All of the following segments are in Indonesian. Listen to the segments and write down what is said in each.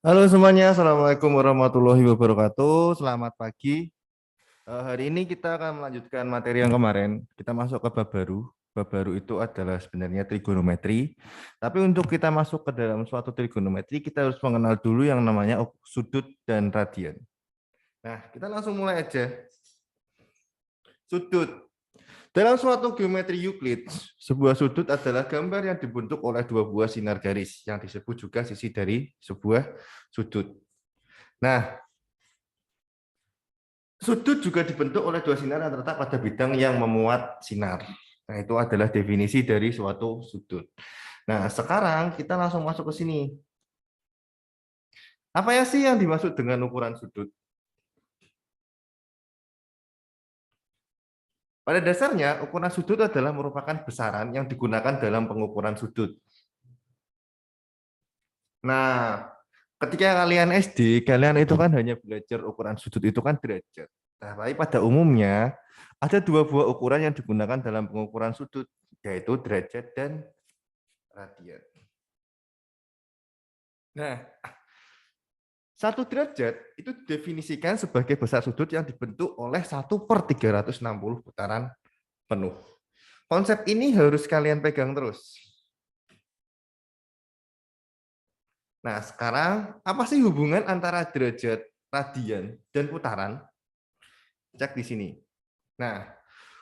Halo semuanya, Assalamualaikum warahmatullahi wabarakatuh. Selamat pagi. Hari ini kita akan melanjutkan materi yang kemarin. Kita masuk ke bab baru. Bab baru itu adalah sebenarnya trigonometri. Tapi untuk kita masuk ke dalam suatu trigonometri, kita harus mengenal dulu yang namanya sudut dan radian. Nah, kita langsung mulai aja. Sudut. Dalam suatu geometri Euclid, sebuah sudut adalah gambar yang dibentuk oleh dua buah sinar garis yang disebut juga sisi dari sebuah sudut. Nah, sudut juga dibentuk oleh dua sinar yang terletak pada bidang yang memuat sinar. Nah, itu adalah definisi dari suatu sudut. Nah, sekarang kita langsung masuk ke sini. Apa ya sih yang dimaksud dengan ukuran sudut? Pada dasarnya, ukuran sudut adalah merupakan besaran yang digunakan dalam pengukuran sudut. Nah, ketika kalian SD, kalian itu kan hanya belajar ukuran sudut itu kan derajat. Nah, tapi pada umumnya ada dua buah ukuran yang digunakan dalam pengukuran sudut, yaitu derajat dan radian. Nah, satu derajat itu didefinisikan sebagai besar sudut yang dibentuk oleh 1/360 putaran penuh. Konsep ini harus kalian pegang terus. Nah, sekarang apa sih hubungan antara derajat, radian, dan putaran? Cek di sini. Nah,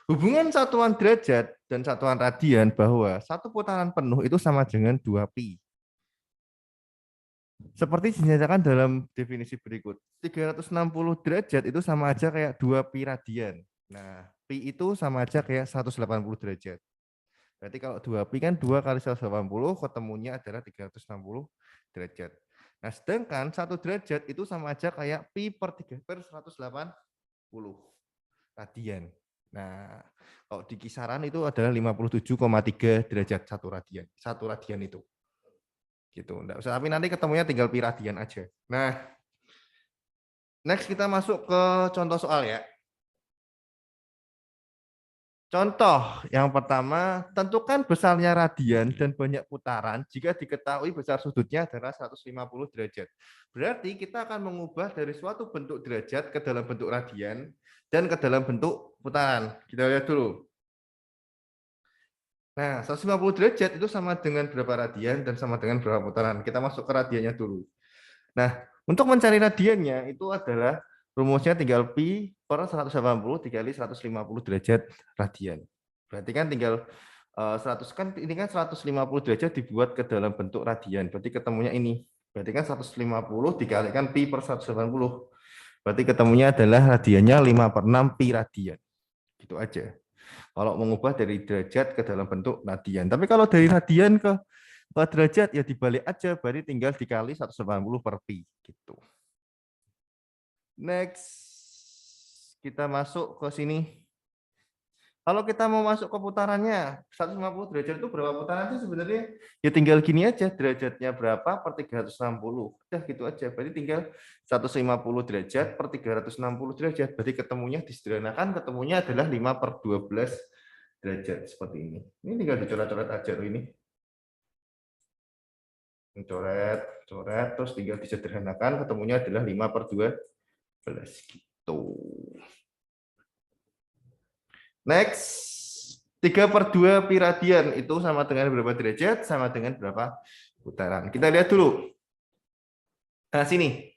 hubungan satuan derajat dan satuan radian bahwa satu putaran penuh itu sama dengan 2pi. Seperti dinyatakan dalam definisi berikut. 360 derajat itu sama aja kayak 2pi radian. Nah, pi itu sama aja kayak 180 derajat. Berarti kalau 2pi kan 2 kali 180, ketemunya adalah 360 derajat. Nah, sedangkan 1 derajat itu sama aja kayak pi per 3 per 180 radian. Nah, kalau di kisaran itu adalah 57,3 derajat satu radian. Satu radian itu. Gitu. Nggak usah, tapi nanti ketemunya tinggal pi radian aja. Nah, next kita masuk ke contoh soal ya. Contoh yang pertama, tentukan besarnya radian dan banyak putaran jika diketahui besar sudutnya adalah 150 derajat. Berarti kita akan mengubah dari suatu bentuk derajat ke dalam bentuk radian dan ke dalam bentuk putaran. Kita lihat dulu. Nah, 150 derajat itu sama dengan berapa radian dan sama dengan berapa putaran. Kita masuk ke radiannya dulu. Nah, untuk mencari radiannya itu adalah rumusnya tinggal pi per 180 dikali 150 derajat radian. Berarti kan tinggal 100 kan ini kan 150 derajat dibuat ke dalam bentuk radian. Berarti ketemunya ini. Berarti kan 150 dikalikan pi per 180. Berarti ketemunya adalah radiannya 5/6 pi radian. Gitu aja. Kalau mengubah dari derajat ke dalam bentuk radian. Tapi kalau dari radian ke derajat ya dibalik aja, berarti tinggal dikali 180 per pi gitu. Next kita masuk ke sini. Kalau kita mau masuk ke putarannya, 150 derajat itu berapa putaran sih sebenarnya? Ya tinggal gini aja, derajatnya berapa per 360. Udah gitu aja, berarti tinggal 150 derajat per 360 derajat. Berarti ketemunya disederhanakan, ketemunya adalah 5/12 derajat seperti ini. Ini tinggal dicoret-coret aja loh ini. Coret, coret, terus tinggal disederhanakan, ketemunya adalah 5/12 gitu. Next, 3/2 pi radian itu sama dengan berapa derajat? Sama dengan berapa putaran? Kita lihat dulu. Nah, sini.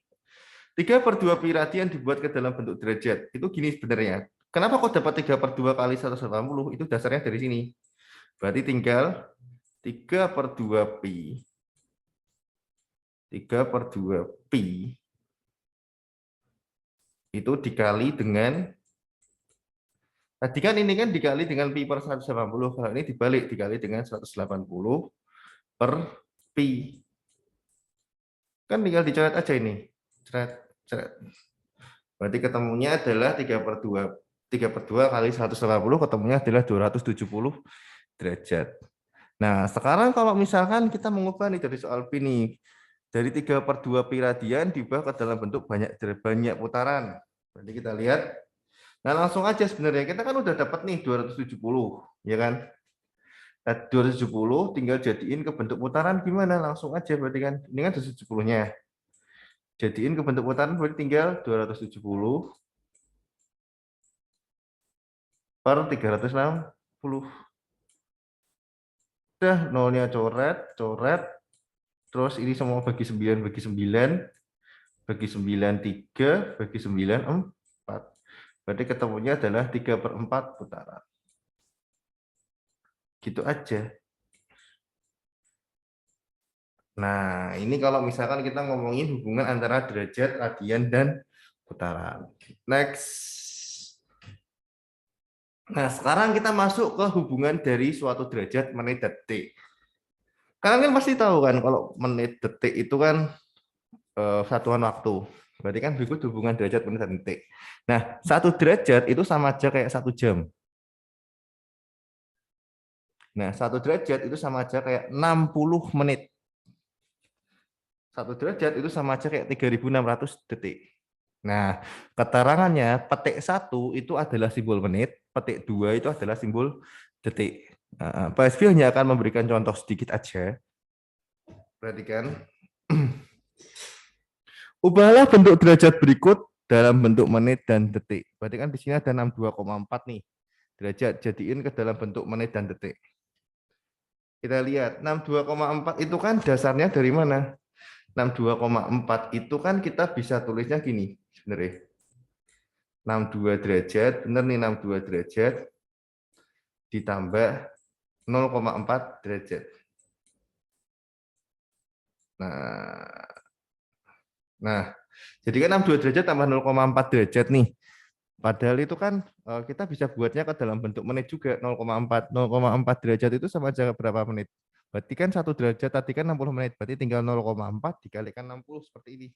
3/2 pi radian dibuat ke dalam bentuk derajat. Itu gini sebenarnya. Kenapa kok dapat 3/2 kali 180? Itu dasarnya dari sini. Berarti tinggal 3/2 pi. 3/2 pi itu dikali dengan, tadi kan ini kan dikali dengan pi per 180, kalau ini dibalik dikali dengan 180 per pi. Kan tinggal dicoret aja ini. Coret, coret. Berarti ketemunya adalah 3/2 kali 180 ketemunya adalah 270 derajat. Nah, sekarang kalau misalkan kita mengubah nih dari soal pi nih, dari 3/2 pi radian diubah ke dalam bentuk banyak putaran. Berarti kita lihat. Nah, langsung aja sebenarnya kita kan udah dapat nih 270, ya kan? Nah, 270 tinggal jadiin ke bentuk putaran gimana? Langsung aja berarti kan. Ini kan 270-nya. Jadiin ke bentuk putaran berarti tinggal 270 per 360. Udah, nolnya coret, coret. Terus ini semua bagi 9, bagi 9, bagi 9, 3, bagi 9, 4. Berarti ketemunya adalah 3/4 putaran. Gitu aja. Nah, ini kalau misalkan kita ngomongin hubungan antara derajat, radian, dan putaran. Next. Nah, sekarang kita masuk ke hubungan dari suatu derajat, menit, detik. Kalian kan pasti tahu kan kalau menit, detik itu kan satuan waktu. Berarti kan berikut hubungan derajat, menit, dan detik. Nah, 1 derajat itu sama aja kayak 1 jam. Nah, 1 derajat itu sama aja kayak 60 menit. 1 derajat itu sama aja kayak 3.600 detik. Nah, keterangannya petik 1 itu adalah simbol menit, petik 2 itu adalah simbol detik. Pak SB hanya akan memberikan contoh sedikit aja. Perhatikan. Ubahlah bentuk derajat berikut dalam bentuk menit dan detik. Berarti kan di sini ada 62,4 nih. Derajat jadiin ke dalam bentuk menit dan detik. Kita lihat 62,4 itu kan dasarnya dari mana? 62,4 itu kan kita bisa tulisnya gini sebenarnya. 62 derajat, benar nih 62 derajat ditambah 0,4 derajat. Nah, jadi kan 62 derajat tambah 0,4 derajat nih. Padahal itu kan kita bisa buatnya ke dalam bentuk menit juga 0,4. 0,4 derajat itu sama aja berapa menit? Berarti kan 1 derajat tadi kan 60 menit. Berarti tinggal 0,4 dikalikan 60 seperti ini.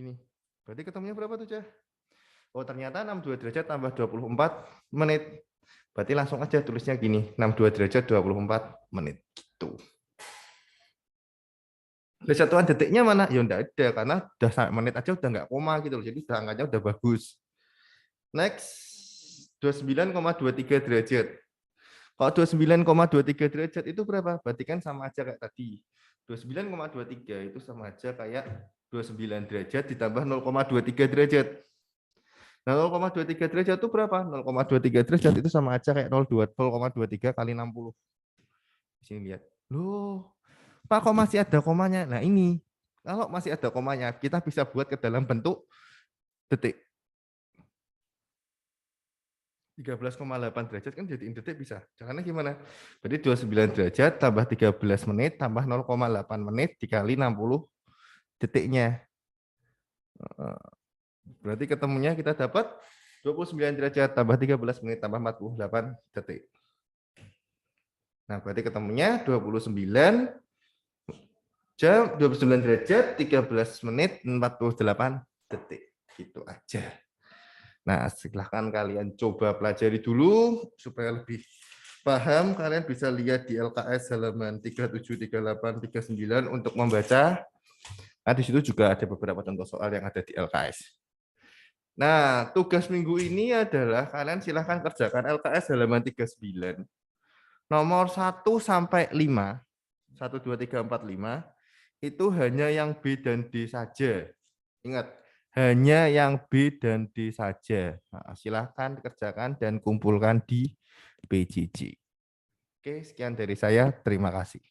Ini. Berarti ketemunya berapa tuh, Cah? Oh, ternyata 62 derajat tambah 24 menit. Berarti langsung aja tulisnya gini, 62 derajat 24 menit. Gitu. Nah, satuan detiknya mana? Ya enggak ada, karena udah menit aja udah enggak koma gitu loh. Jadi udah angkanya udah bagus. Next, 29,23 derajat. Kalau 29,23 derajat itu berapa? Berarti kan sama aja kayak tadi. 29,23 itu sama aja kayak 29 derajat ditambah 0,23 derajat. Nah, 0,23 derajat itu berapa? 0,23 derajat itu sama aja kayak 0,23 kali 60. Di sini lihat. Loh, Pak kok masih ada komanya? Nah ini, kalau masih ada komanya, kita bisa buat ke dalam bentuk detik. 13,8 derajat kan jadiin detik bisa. Caranya gimana? Berarti 29 derajat tambah 13 menit tambah 0,8 menit dikali 60 detiknya. Berarti ketemunya kita dapat 29 derajat tambah 13 menit tambah 48 detik. Nah, berarti ketemunya 29 jam 29 derajat 13 menit 48 detik. Gitu aja. Nah, silahkan kalian coba pelajari dulu supaya lebih paham. Kalian bisa lihat di LKS halaman 37, 38, 39 untuk membaca. Nah, di situ juga ada beberapa contoh soal yang ada di LKS. Nah, tugas minggu ini adalah kalian silahkan kerjakan LKS halaman 39. Nomor 1 sampai 5, 1, 2, 3, 4, 5, itu hanya yang B dan D saja. Ingat, hanya yang B dan D saja. Nah, silahkan kerjakan dan kumpulkan di PJJ. Oke, sekian dari saya. Terima kasih.